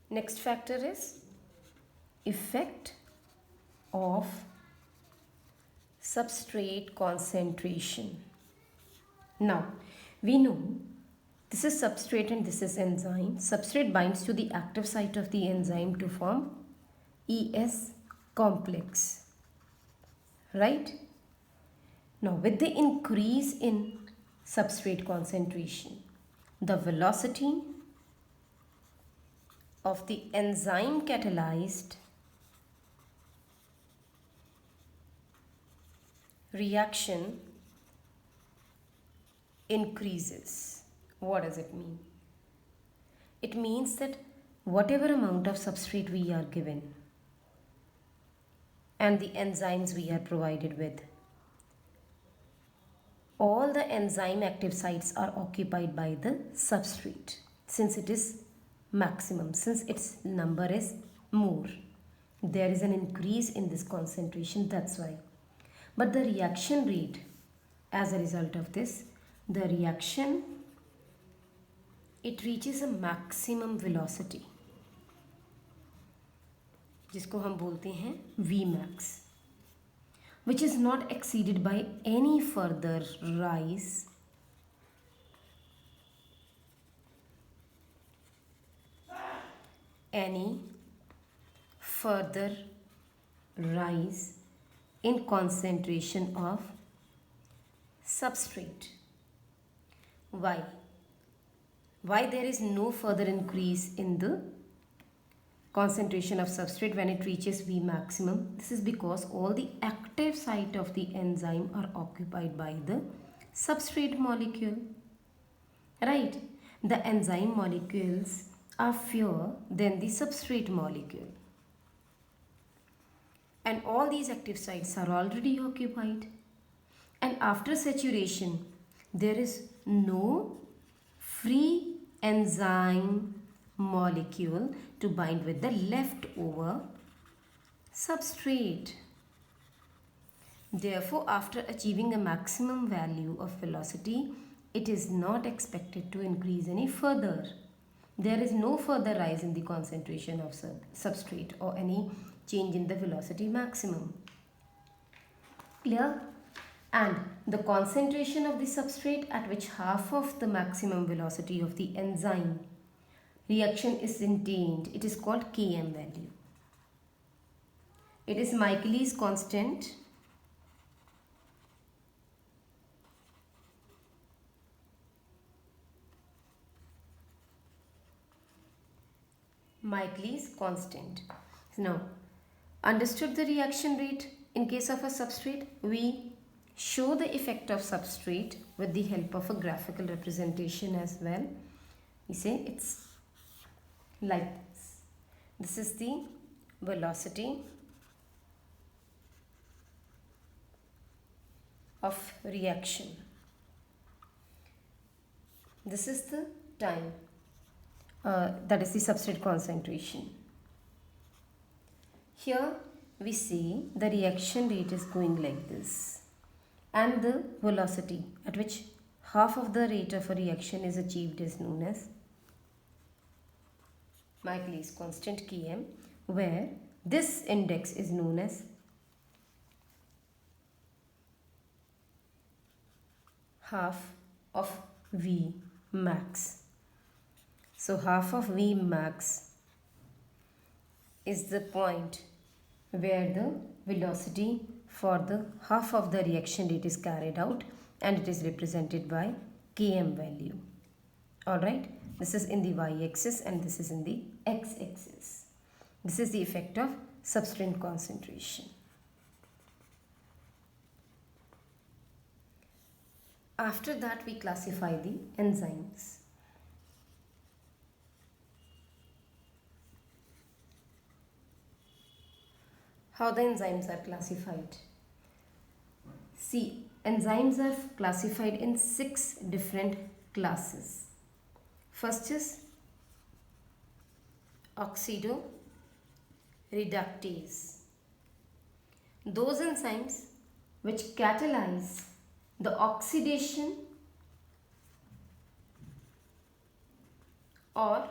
Next factor is effect of substrate concentration. Now, we know this is substrate and this is enzyme. Substrate binds to the active site of the enzyme to form ES complex, right? Now, with the increase in substrate concentration, the velocity of the enzyme catalyzed reaction increases. What does it mean? It means that whatever amount of substrate we are given and the enzymes we are provided with, all the enzyme active sites are occupied by the substrate since it is maximum, since its number is more. There is an increase in this concentration, that's why. But the reaction rate, as a result of this, the reaction, it reaches a maximum velocity जिसको हम बोलते हैं Vmax, which is not exceeded by any further rise in concentration of substrate. Why? Why there is no further increase in the concentration of substrate when it reaches V maximum? This is because all the active site of the enzyme are occupied by the substrate molecule, right? The enzyme molecules are fewer than the substrate molecule, and all these active sites are already occupied, and after saturation there is no free enzyme molecule to bind with the leftover substrate. Therefore, after achieving a maximum value of velocity, it is not expected to increase any further. There is no further rise in the concentration of substrate or any change in the velocity maximum. Clear? And the concentration of the substrate at which half of the maximum velocity of the enzyme reaction is attained, it is called Km value. It is Michaelis constant Michaelis constant. Now, understood the reaction rate in case of a substrate? We show the effect of substrate with the help of a graphical representation as well. We say it's like this. This is the velocity of reaction. This is the time. That is the substrate concentration. Here we see the reaction rate is going like this, and the velocity at which half of the rate of a reaction is achieved is known as Michaelis constant Km, where this index is known as half of V max. So half of V max is the point where the velocity for the half of the reaction rate is carried out, and it is represented by Km value. Alright, this is in the y-axis and this is in the x-axis. This is the effect of substrate concentration. After that, we classify the enzymes. How the enzymes are classified? See, enzymes are classified in 6 different classes. First is oxidoreductase. Those enzymes which catalyze the oxidation or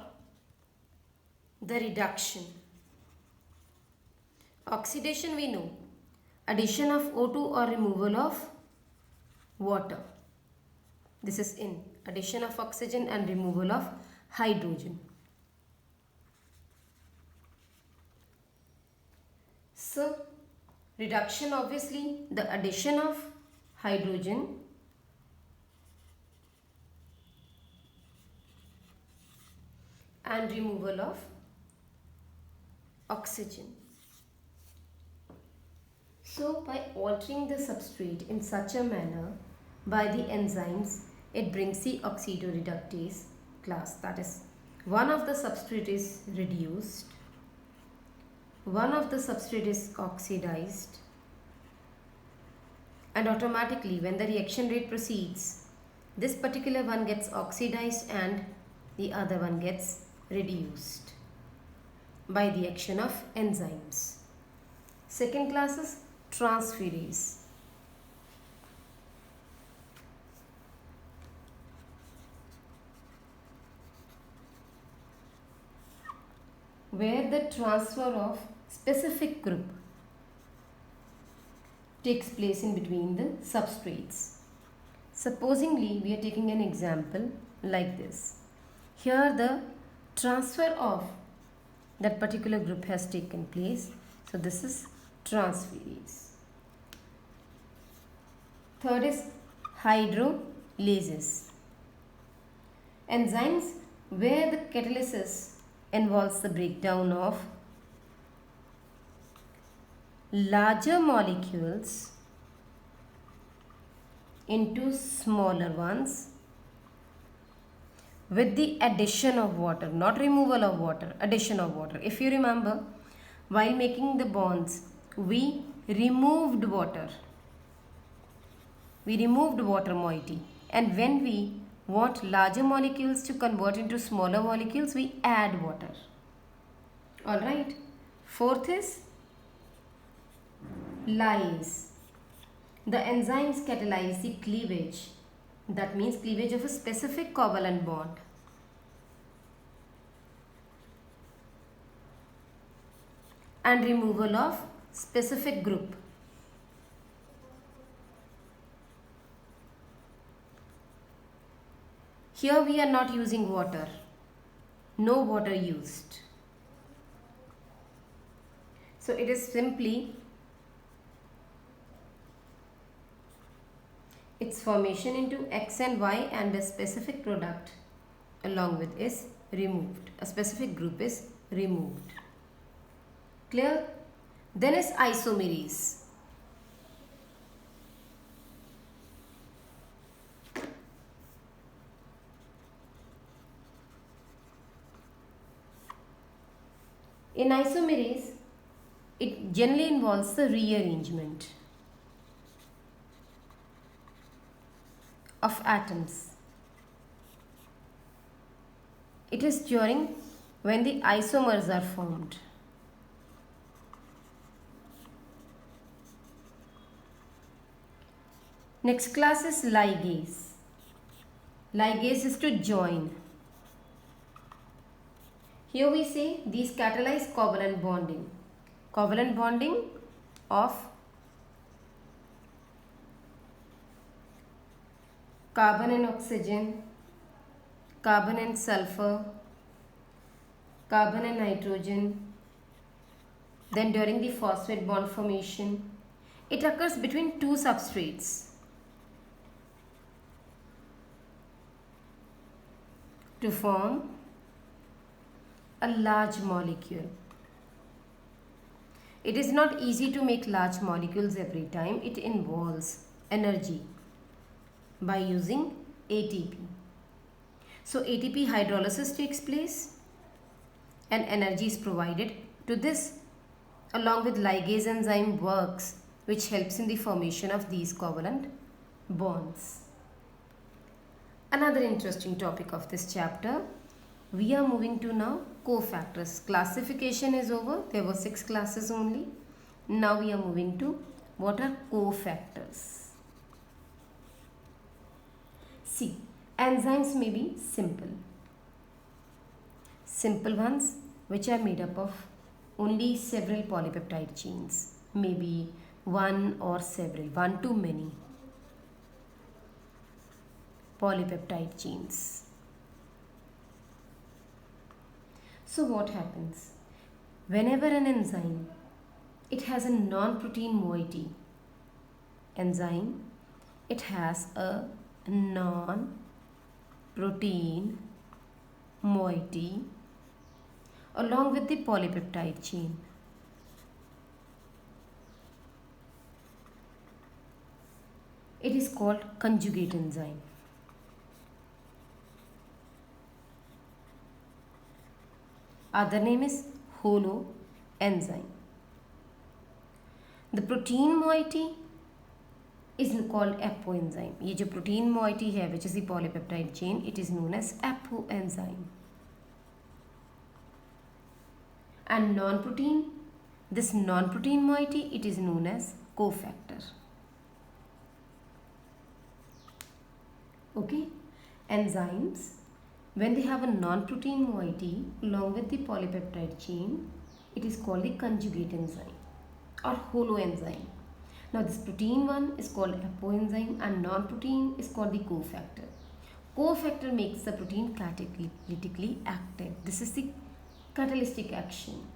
the reduction. Oxidation we know, addition of O2 or removal of water. This is in addition of oxygen and removal of hydrogen. So reduction, obviously the addition of hydrogen and removal of oxygen. So by altering the substrate in such a manner by the enzymes, it brings the oxidoreductase class. That is, one of the substrate is reduced, one of the substrate is oxidized, and automatically when the reaction rate proceeds, this particular one gets oxidized and the other one gets reduced by the action of enzymes. Second class is transferase. Where the transfer of specific group takes place in between the substrates. Supposingly, we are taking an example like this. Here the transfer of that particular group has taken place. So this is transferase. Third is hydrolases. Enzymes where the catalysis involves the breakdown of larger molecules into smaller ones with the addition of water, not removal of water, addition of water. If you remember, while making the bonds, we removed water. We removed water moiety, and when we want larger molecules to convert into smaller molecules, we add water. Alright. Fourth is lyase. The enzymes catalyze the cleavage. That means cleavage of a specific covalent bond. And removal of specific group. Here we are not using water. No water used. So it is simply its formation into X and Y, and a specific product along with is removed. A specific group is removed. Clear? Then is isomerase. In isomerase, it generally involves the rearrangement of atoms. It is during when the isomers are formed. Next class is ligase. Ligase is to join. Here we say these catalyze covalent bonding. Covalent bonding of carbon and oxygen, carbon and sulfur, carbon and nitrogen. Then during the phosphate bond formation, it occurs between two substrates to form a large molecule. It is not easy to make large molecules every time. It involves energy by using ATP. So ATP hydrolysis takes place and energy is provided to this, along with ligase enzyme works, which helps in the formation of these covalent bonds. Another interesting topic of this chapter, we are moving to now cofactors. Classification is over. There were 6 classes only. Now we are moving to what are cofactors. See, enzymes may be simple. Simple ones which are made up of only several polypeptide chains, maybe one or several, one to many polypeptide chains. So what happens? Whenever an enzyme, it has a non-protein moiety. Enzyme, it has a non-protein moiety along with the polypeptide chain. It is called conjugate enzyme. Other name is holo enzyme. The protein moiety is called apoenzyme. ये जो protein moiety है, which is the polypeptide chain, it is known as apoenzyme. And non-protein, this non-protein moiety, it is known as cofactor. Okay, enzymes, when they have a non-protein moiety along with the polypeptide chain, it is called the conjugate enzyme or holoenzyme. Now this protein one is called apoenzyme and non-protein is called the cofactor. Cofactor makes the protein catalytically active. This is the catalytic action.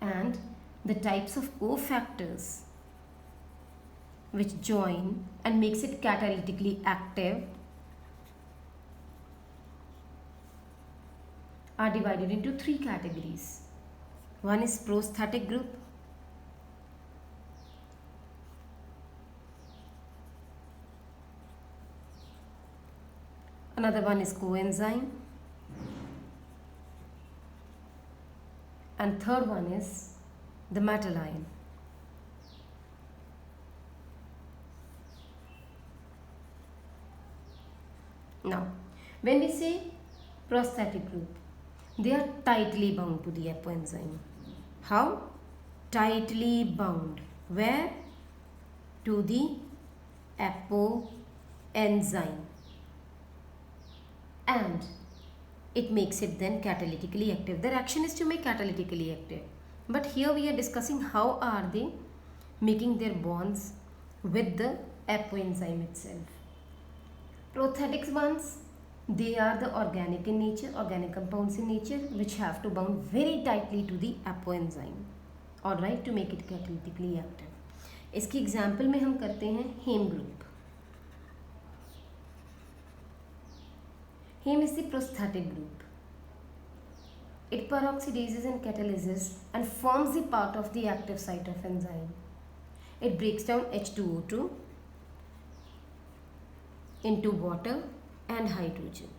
And the types of cofactors which join and makes it catalytically active are divided into three categories. One is prosthetic group, another one is coenzyme, and third one is the metal ion. Now, when we say prosthetic group, they are tightly bound to the apoenzyme. How? Tightly bound. Where? To the apoenzyme. And it makes it then catalytically active. Their action is to make catalytically active. But here we are discussing how are they making their bonds with the apoenzyme itself. Prosthetics ones, they are the organic in nature, organic compounds in nature which have to bound very tightly to the apoenzyme, alright, to make it catalytically active. इसकी example में हम करते हैं हेम group. Heme is the prosthetic group. It peroxidizes and catalyzes and forms the part of the active site of enzyme. It breaks down H2O2 into water and hydrogen,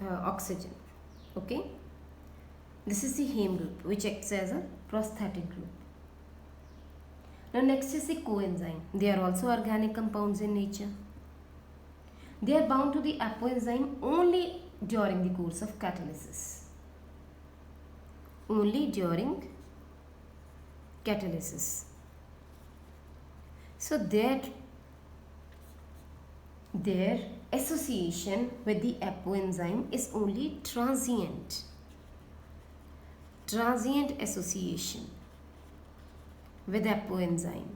oxygen. Okay. This is the heme group which acts as a prosthetic group. Now next is the coenzyme. They are also organic compounds in nature. They are bound to the apoenzyme only during the course of catalysis. Only during catalysis. So their association with the apoenzyme is only transient. Transient association with apoenzyme.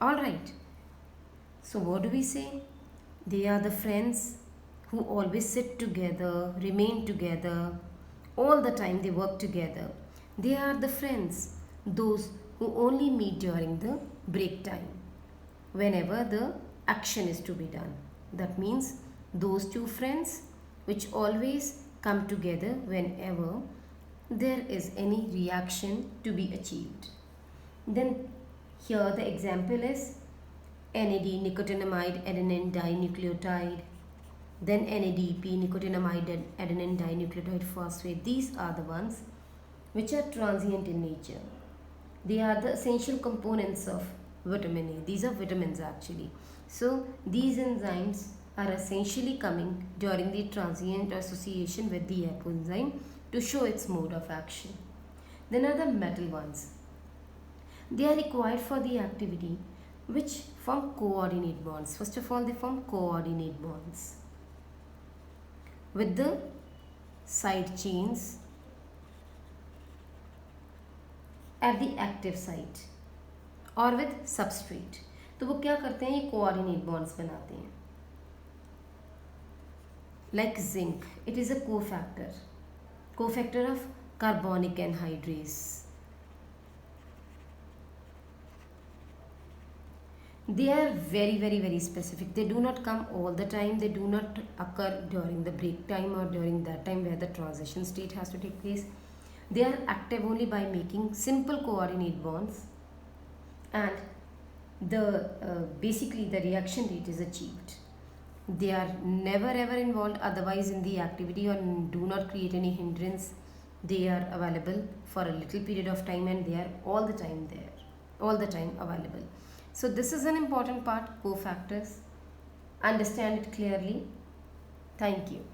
Alright, so what do we say? They are the friends who always sit together, remain together, all the time they work together. They are the friends, those who only meet during the break time, whenever the action is to be done. That means those two friends which always come together whenever there is any reaction to be achieved. Then here the example is NAD, nicotinamide adenine dinucleotide, then NADP, nicotinamide adenine dinucleotide phosphate. These are the ones which are transient in nature. They are the essential components of vitamin A. These are vitamins actually. So these enzymes are essentially coming during the transient association with the apoenzyme to show its mode of action. Then are the metal ones. They are required for the activity which form coordinate bonds. First of all, they form coordinate bonds. with the side chains at the active site और with substrate. तो वो क्या करते हैं, ये coordinate bonds बनाते हैं. Like zinc, it is a cofactor of carbonic anhydrase. They are very, very, very specific. They do not come all the time. They do not occur during the break time or during that time where the transition state has to take place. They are active only by making simple coordinate bonds, and basically the reaction rate is achieved. They are never ever involved otherwise in the activity or do not create any hindrance. They are available for a little period of time and they are all the time there, all the time available. So this is an important part, cofactors. Understand it clearly. Thank you.